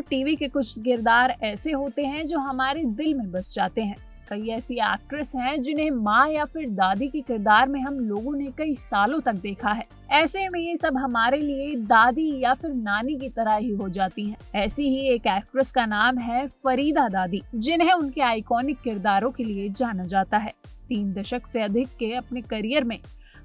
TV के कुछ किरदार ऐसे होते हैं जो हमारे दिल में बस जाते हैं। कई ऐसी एक्ट्रेस हैं जिन्हें माँ या फिर दादी के किरदार में हम लोगों ने कई सालों तक देखा है। ऐसे में ये सब हमारे लिए दादी या फिर नानी की तरह ही हो जाती हैं। ऐसी ही एक एक्ट्रेस का नाम है फरीदा दादी, जिन्हें उनके आइकॉनिक किरदारों के लिए जाना जाता है। 3 दशक से अधिक के अपने करियर में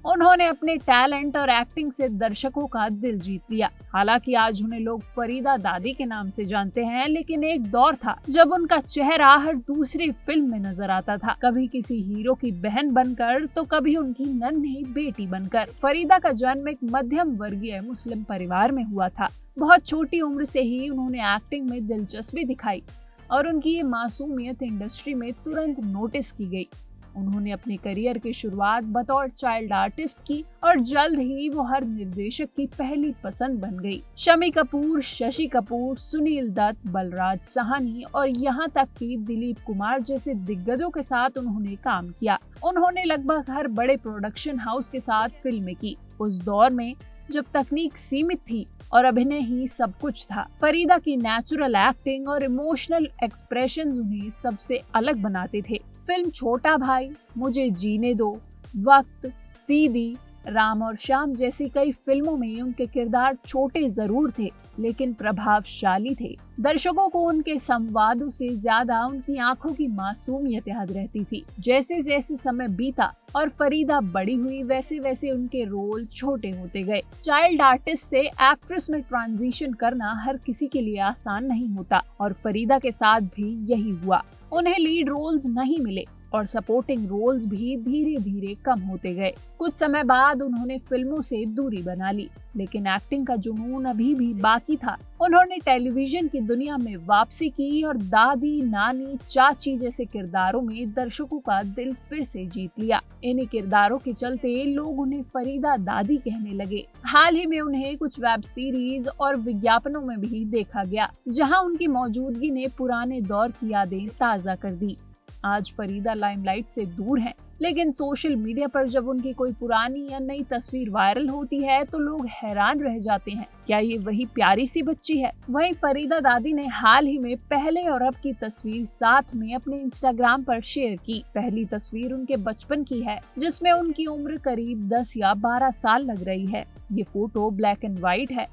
उन्होंने अपने टैलेंट और एक्टिंग से दर्शकों का दिल जीत लिया। हालांकि आज उन्हें लोग फरीदा दादी के नाम से जानते हैं, लेकिन एक दौर था जब उनका चेहरा हर दूसरी फिल्म में नजर आता था, कभी किसी हीरो की बहन बनकर तो कभी उनकी नन्ही बेटी बनकर। फरीदा का जन्म एक मध्यम वर्गीय मुस्लिम परिवार में हुआ था। बहुत छोटी उम्र से ही उन्होंने एक्टिंग में दिलचस्पी दिखाई और उनकी ये मासूमियत इंडस्ट्री में तुरंत नोटिस की गई। उन्होंने अपने करियर की शुरुआत बतौर चाइल्ड आर्टिस्ट की और जल्द ही वो हर निर्देशक की पहली पसंद बन गई। शम्मी कपूर, शशि कपूर, सुनील दत्त, बलराज साहनी और यहाँ तक कि दिलीप कुमार जैसे दिग्गजों के साथ उन्होंने काम किया। उन्होंने लगभग हर बड़े प्रोडक्शन हाउस के साथ फिल्में की। उस दौर में जब तकनीक सीमित थी और अभिनय ही सब कुछ था, फरीदा की नेचुरल एक्टिंग और इमोशनल एक्सप्रेशंस उन्हें सबसे अलग बनाते थे। फिल्म छोटा भाई, मुझे जीने दो, वक्त, दीदी, राम और श्याम जैसी कई फिल्मों में उनके किरदार छोटे जरूर थे लेकिन प्रभावशाली थे। दर्शकों को उनके संवादों से ज्यादा उनकी आंखों की मासूमियत याद रहती थी। जैसे जैसे समय बीता और फरीदा बड़ी हुई, वैसे वैसे उनके रोल छोटे होते गए। चाइल्ड आर्टिस्ट से एक्ट्रेस में ट्रांजिशन करना हर किसी के लिए आसान नहीं होता और फरीदा के साथ भी यही हुआ। उन्हें लीड रोल्स नहीं मिले और सपोर्टिंग रोल्स भी धीरे धीरे कम होते गए। कुछ समय बाद उन्होंने फिल्मों से दूरी बना ली, लेकिन एक्टिंग का जुनून अभी भी बाकी था। उन्होंने टेलीविजन की दुनिया में वापसी की और दादी, नानी, चाची जैसे किरदारों में दर्शकों का दिल फिर से जीत लिया। इन्हीं किरदारों के चलते लोग उन्हें फरीदा दादी कहने लगे। हाल ही में उन्हें कुछ वेब सीरीज और विज्ञापनों में भी देखा गया, जहां उनकी मौजूदगी ने पुराने दौर की यादें ताजा कर दी। आज फरीदा लाइमलाइट से दूर हैं, लेकिन सोशल मीडिया पर जब उनकी कोई पुरानी या नई तस्वीर वायरल होती है तो लोग हैरान रह जाते हैं, क्या ये वही प्यारी सी बच्ची है? वहीं फरीदा दादी ने हाल ही में पहले और अब की तस्वीर साथ में अपने इंस्टाग्राम पर शेयर की। पहली तस्वीर उनके बचपन की है, जिसमें उनकी उम्र करीब 10 या 12 साल लग रही है। ये फोटो ब्लैक एंड व्हाइट है।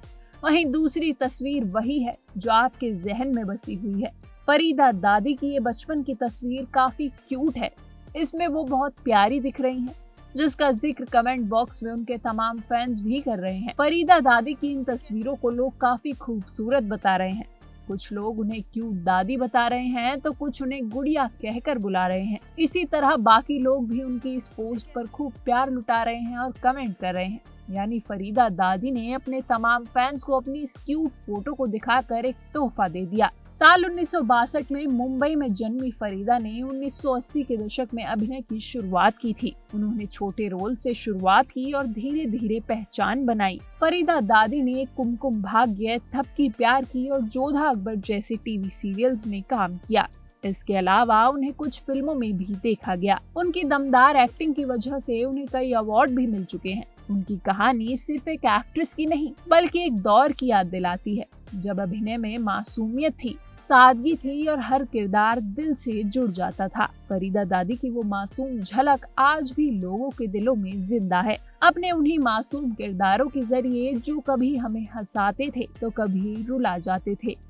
वहीं दूसरी तस्वीर वही है जो आपके जहन में बसी हुई है। फरीदा दादी की ये बचपन की तस्वीर काफी क्यूट है। इसमें वो बहुत प्यारी दिख रही हैं, जिसका जिक्र कमेंट बॉक्स में उनके तमाम फैंस भी कर रहे हैं। फरीदा दादी की इन तस्वीरों को लोग काफी खूबसूरत बता रहे हैं। कुछ लोग उन्हें क्यूट दादी बता रहे हैं तो कुछ उन्हें गुड़िया कहकर बुला रहे हैं। इसी तरह बाकी लोग भी उनकी इस पोस्ट पर खूब प्यार लुटा रहे हैं और कमेंट कर रहे हैं। यानी फरीदा दादी ने अपने तमाम फैंस को अपनी इस क्यूट फोटो को दिखाकर एक तोहफा दे दिया। साल 1962 में मुंबई में जन्मी फरीदा ने 1980 के दशक में अभिनय की शुरुआत की थी। उन्होंने छोटे रोल से शुरुआत की और धीरे धीरे पहचान बनाई। फरीदा दादी ने कुमकुम भाग्य, थपकी प्यार की और जोधा अकबर जैसे टीवी सीरियल्स में काम किया। इसके अलावा उन्हें कुछ फिल्मों में भी देखा गया। उनकी दमदार एक्टिंग की वजह से उन्हें कई अवार्ड भी मिल चुके हैं। उनकी कहानी सिर्फ एक एक्ट्रेस की नहीं, बल्कि एक दौर की याद दिलाती है, जब अभिनय में मासूमियत थी, सादगी थी और हर किरदार दिल से जुड़ जाता था। फरीदा दादी की वो मासूम झलक आज भी लोगों के दिलों में जिंदा है, अपने उन्हीं मासूम किरदारों के जरिए जो कभी हमें हंसाते थे तो कभी रुला जाते थे।